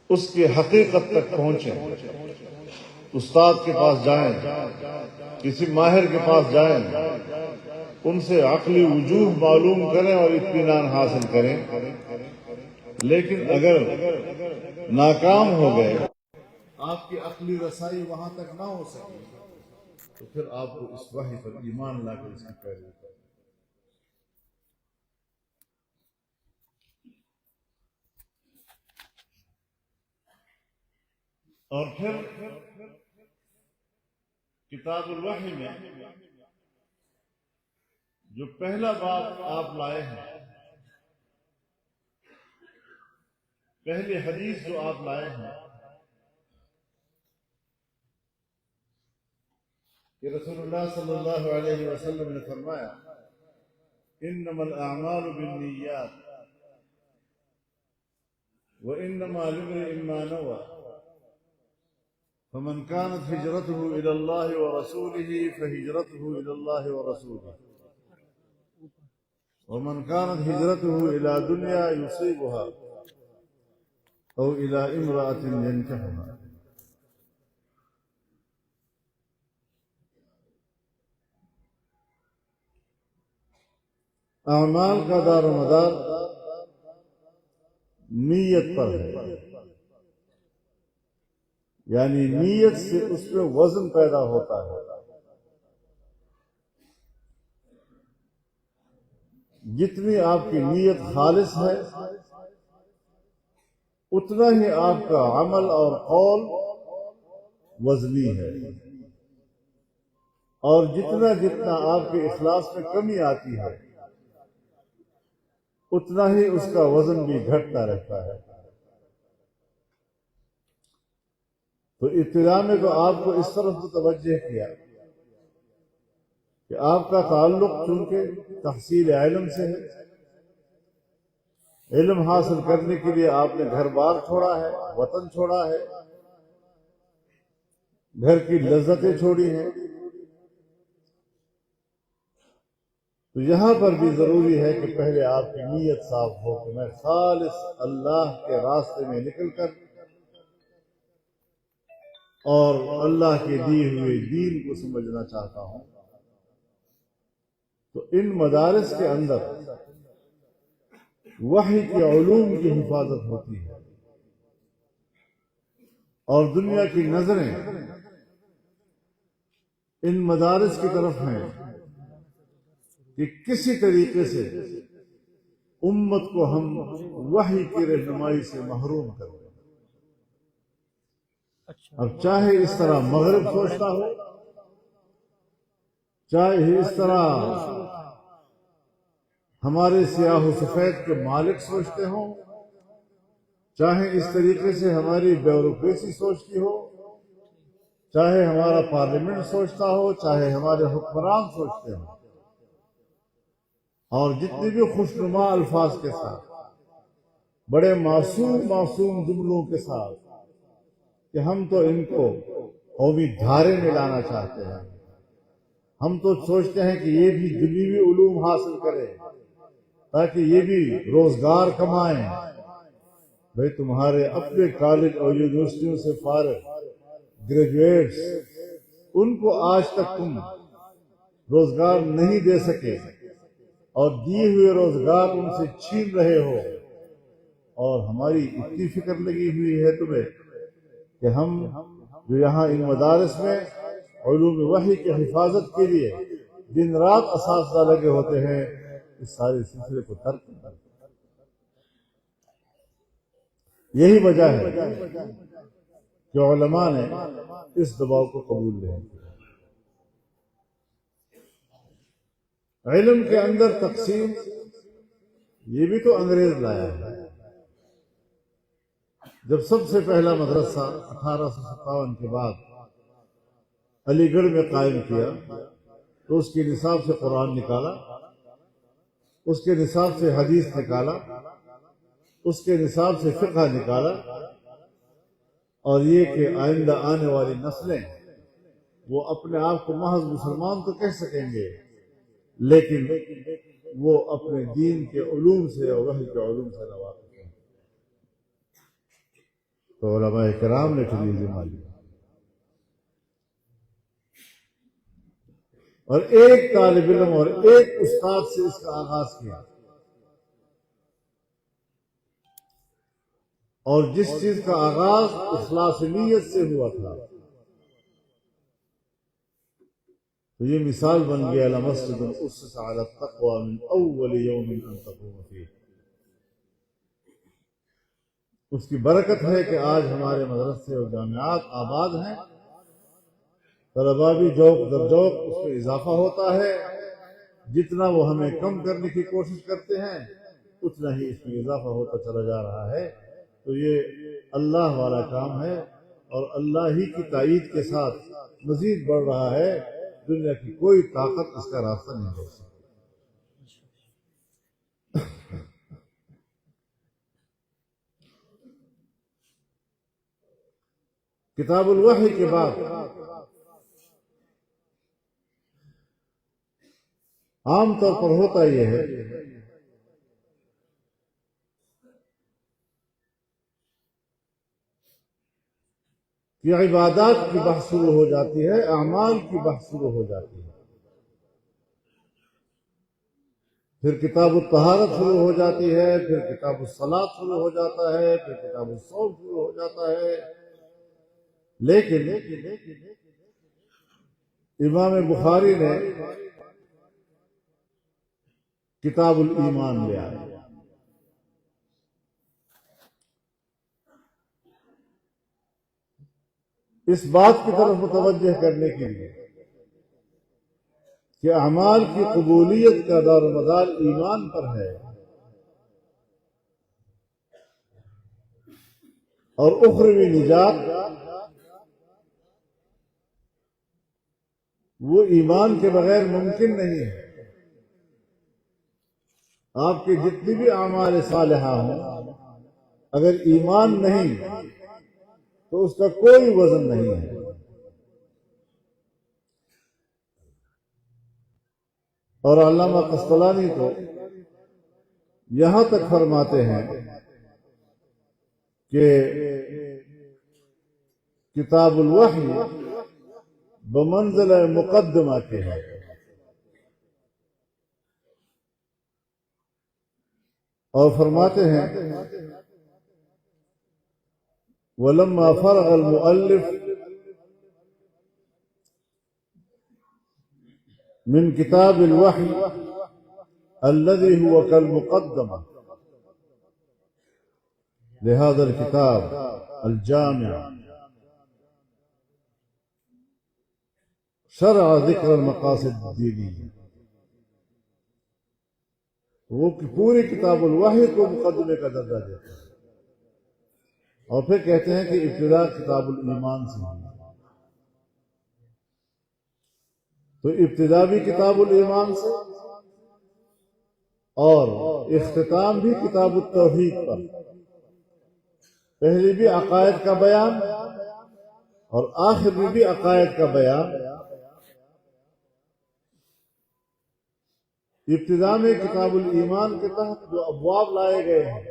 اس کی حقیقت تک پہنچیں، استاد کے پاس جائیں، کسی ماہر کے پاس جائیں، ان سے عقلی وجوہ معلوم کریں اور اطمینان حاصل کریں۔ لیکن اگر ناکام ہو گئے، آپ کی عقلی رسائی وہاں تک نہ ہو سکی، تو پھر آپ کو اس وحی پر ایمان لا کر اس کی پیروی کریں۔ اور پھر کتاب الوحی میں جو پہلا باب آپ لائے ہیں، پہلی حدیث جو آپ لائے ہیں کہ رسول اللہ صلی اللہ علیہ وسلم نے فرمایا انما الاعمال بالنیات وانما لامرئ ما نوى فمن كانت هجرته الى الله ورسوله فهجرته الى الله ورسوله ومن كانت هجرته الى دنيا يصيبها او الى امرأة ينكحها۔ اعمال کا دار و مدار نیت پر ہے، یعنی نیت سے اس میں وزن پیدا ہوتا ہے۔ جتنی آپ کی نیت خالص ہے اتنا ہی آپ کا عمل اور قول وزنی ہے، اور جتنا جتنا آپ کے اخلاص میں کمی آتی ہے اتنا ہی اس کا وزن بھی گھٹتا رہتا ہے۔ تو ابتدا میں تو آپ کو اس طرف متوجہ کیا کہ آپ کا تعلق چونکہ تحصیل علم سے ہے، علم حاصل کرنے کے لیے آپ نے گھر بار چھوڑا ہے، وطن چھوڑا ہے، گھر کی لذتیں چھوڑی ہیں، تو یہاں پر بھی ضروری ہے کہ پہلے آپ کی نیت صاف ہو کہ میں خالص اللہ کے راستے میں نکل کر اور اللہ کے دیے ہوئے دین کو سمجھنا چاہتا ہوں۔ تو ان مدارس کے اندر وحی کے علوم کی حفاظت ہوتی ہے، اور دنیا کی نظریں ان مدارس کی طرف ہیں کہ کسی طریقے سے امت کو ہم وحی کی رہنمائی سے محروم کریں۔ اب چاہے اس طرح مغرب سوچتا ہو، چاہے اس طرح ہمارے سیاہ و سفید کے مالک سوچتے ہوں، چاہے اس طریقے سے ہماری بیوروکریسی سوچتی ہو، چاہے ہمارا پارلیمنٹ سوچتا ہو، چاہے ہمارے حکمران سوچتے ہوں، اور جتنے بھی خوشنما الفاظ کے ساتھ، بڑے معصوم جملوں کے ساتھ کہ ہم تو ان کو قومی دھارے میں لانا چاہتے ہیں، ہم تو سوچتے ہیں کہ یہ بھی دنیوی علوم حاصل کرے تاکہ یہ بھی روزگار کمائیں۔ بھئی تمہارے اپنے کالج اور یونیورسٹیوں سے فارغ گریجویٹس، ان کو آج تک تم روزگار نہیں دے سکے، اور دیے ہوئے روزگار ان سے چھین رہے ہو، اور ہماری اتنی فکر لگی ہوئی ہے تمہیں کہ ہم جو یہاں ان مدارس میں علوم وحی کی حفاظت کے لیے دن رات اساتذہ لگے ہوتے ہیں، اس سارے سلسلے کو ترک کر۔ یہی وجہ ہے کہ علماء نے اس دباؤ کو قبول نہیں کیا۔ علم کے اندر تقسیم یہ بھی تو انگریز لایا ہے۔ جب سب سے پہلا مدرسہ 1857 کے بعد علی گڑھ میں قائم کیا تو اس کے نصاب سے قرآن نکالا، اس کے نصاب سے حدیث نکالا، اس کے نصاب سے فقہ نکالا، اور یہ کہ آئندہ آنے والی نسلیں وہ اپنے آپ کو محض مسلمان تو کہہ سکیں گے، لیکن وہ اپنے دین کے علوم سے اور وحی کے علوم سے نواقف ہیں۔ تو علماء کرام نے پھر یہ ذمہ لیا اور ایک طالب علم اور ایک استاد سے اس کا آغاز کیا، اور جس چیز کا آغاز اخلاص نیت سے ہوا تھا تو یہ مثال بن گیا لمسجد اسس علی التقوى من اول یوم ان تقوم فیہ۔ اس کی برکت ہے کہ آج ہمارے مدرسے اور جامعات آباد ہیں، طلباء بھی ذوق در ذوق اس میں اضافہ ہوتا ہے، جتنا وہ ہمیں کم کرنے کی کوشش کرتے ہیں اتنا ہی اس میں اضافہ ہوتا چلا جا رہا ہے۔ تو یہ اللہ والا کام ہے اور اللہ ہی کی تائید کے ساتھ مزید بڑھ رہا ہے، دنیا کی کوئی طاقت اس کا راستہ نہیں روک سکتی۔ کتاب الوحی کے بعد عام طور پر ہوتا یہ ہے کہ عبادات کی بحث شروع ہو جاتی ہے، اعمال کی بحث شروع ہو جاتی ہے، پھر کتاب الطہارت شروع ہو جاتی ہے، پھر کتاب الصلاۃ شروع ہو جاتا ہے، پھر کتاب الصوم شروع ہو جاتا ہے۔ لیکن امام بخاری نے کتاب الایمان لیا، اس بات کی طرف متوجہ کرنے کے لیے کہ اعمال کی قبولیت کا دار و مدار ایمان پر ہے، اور اخروی نجات وہ ایمان کے بغیر ممکن نہیں ہے۔ آپ کے جتنی بھی اعمال صالحہ ہوں، اگر ایمان نہیں تو اس کا کوئی وزن نہیں ہے۔ اور علامہ قسطلانی تو یہاں تک فرماتے ہیں کہ کتاب الوحی بمنزلہ مقدمہ کے ہے، اور فرماتے ہیں وَلَمَّا فَرَغَ الْمُؤَلِّفُ من كتاب الوحي الذي هو كالمقدمة لهذا الكتاب الجامع شرع ذكر المقاصد الدينية، وہ پوری کتاب الوحی کو مقدمے کا درجہ دیتا ہے، اور پھر کہتے ہیں کہ ابتدا کتاب الایمان سے ہوئی، تو ابتدا بھی کتاب الایمان سے اور اختتام بھی کتاب التوحید پر، پہلے بھی عقائد کا بیان اور آخر میں بھی عقائد کا بیان۔ ابتدا میں کتاب الایمان کے تحت جو ابواب لائے گئے ہیں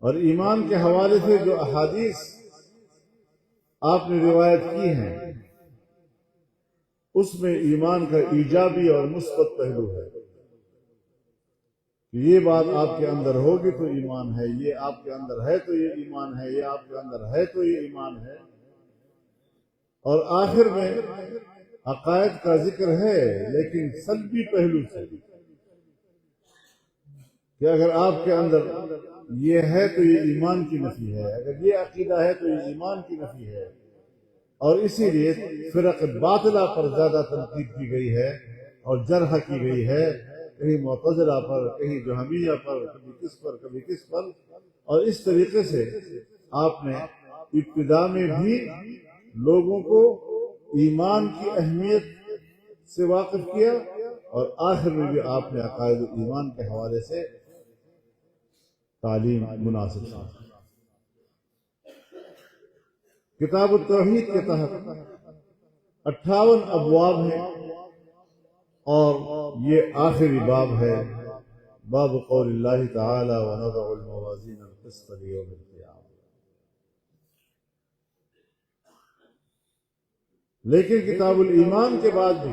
اور ایمان کے حوالے سے جو احادیث آپ نے روایت کی ہیں، اس میں ایمان کا ایجابی اور مثبت پہلو ہے کہ یہ بات آپ کے اندر ہوگی تو ایمان ہے، یہ آپ کے اندر ہے تو یہ ایمان ہے، یہ آپ کے اندر ہے تو یہ ایمان ہے۔ اور آخر میں عقائد کا ذکر ہے لیکن سلبی پہلو سے، کہ اگر آپ کے اندر یہ ہے تو یہ ایمان کی نفی ہے، اگر یہ عقیدہ ہے تو یہ ایمان کی نفی ہے۔ اور اسی لیے فرق باطلہ پر زیادہ تنقید کی گئی ہے اور جرح کی گئی ہے، کہیں معتزلہ پر، کہیں جہمیہ پر، کبھی کس پر کبھی کس پر۔ اور اس طریقے سے آپ نے ابتدا میں بھی لوگوں کو ایمان کی اہمیت سے واقف کیا اور آخر میں بھی آپ نے عقائد ایمان کے حوالے سے تعلیم مناسب کی۔ کتاب التوحید کے تحت 58 ابواب ہیں، اور یہ آخری باب ہے، باب قول اللہ تعالی وَنَضَعُ الْمَوَازِينَ الْقِسْطَ لِيَوْمِ الْقِيَامَةِ۔ لیکن کتاب الایمان کے بعد بھی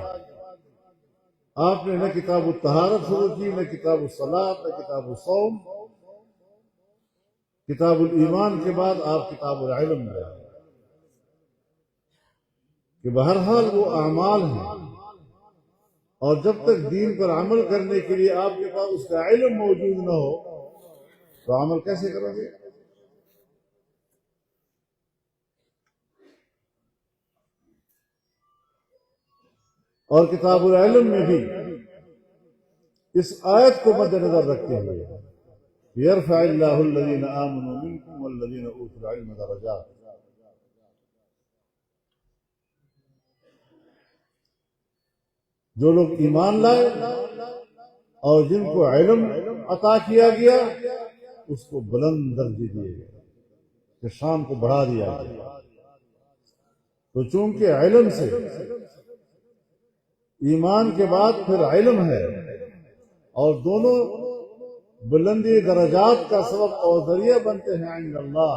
آپ نے نہ کتاب الطہارت شروع کی، نہ کتاب الصلاۃ، نہ کتاب الصوم. کتاب الایمان کے بعد آپ کتاب العلم میں آئے کہ بہرحال وہ اعمال ہیں، اور جب تک دین پر عمل کرنے کے لیے آپ کے پاس اس کا علم موجود نہ ہو تو عمل کیسے کرو گے؟ اور کتاب العلم میں بھی اس آیت کو مد نظر رکھتے ہوئے یرفع اللہ الذین آمنوا منکم والذین اوتوا العلم درجات، جو لوگ ایمان لائے اور جن کو علم عطا کیا گیا اس کو بلند درجے دیے گئے کہ شان کو بڑھا دیا گیا. تو چونکہ علم سے ایمان کے بعد پھر علم ہے، اور دونوں بلندی درجات کا سبب اور ذریعہ بنتے ہیں عند اللہ،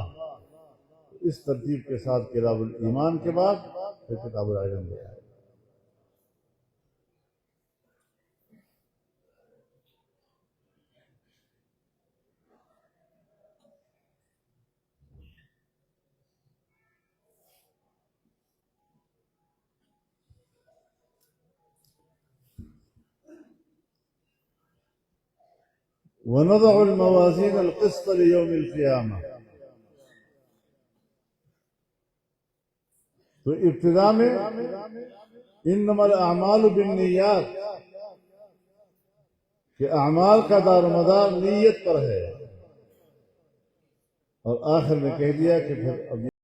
اس ترتیب کے ساتھ کتاب الایمان کے بعد پھر کتاب العلم ہے. وَنَضَعُ الْمَوَازِينَ الْقِسْطَ لِيَوْمِ الْقِيَامَةِ. تو ابتدا میں انما الاعمال بالنیات کہ اعمال کا دار و مدار نیت پر ہے، اور آخر میں کہہ دیا کہ پھر اب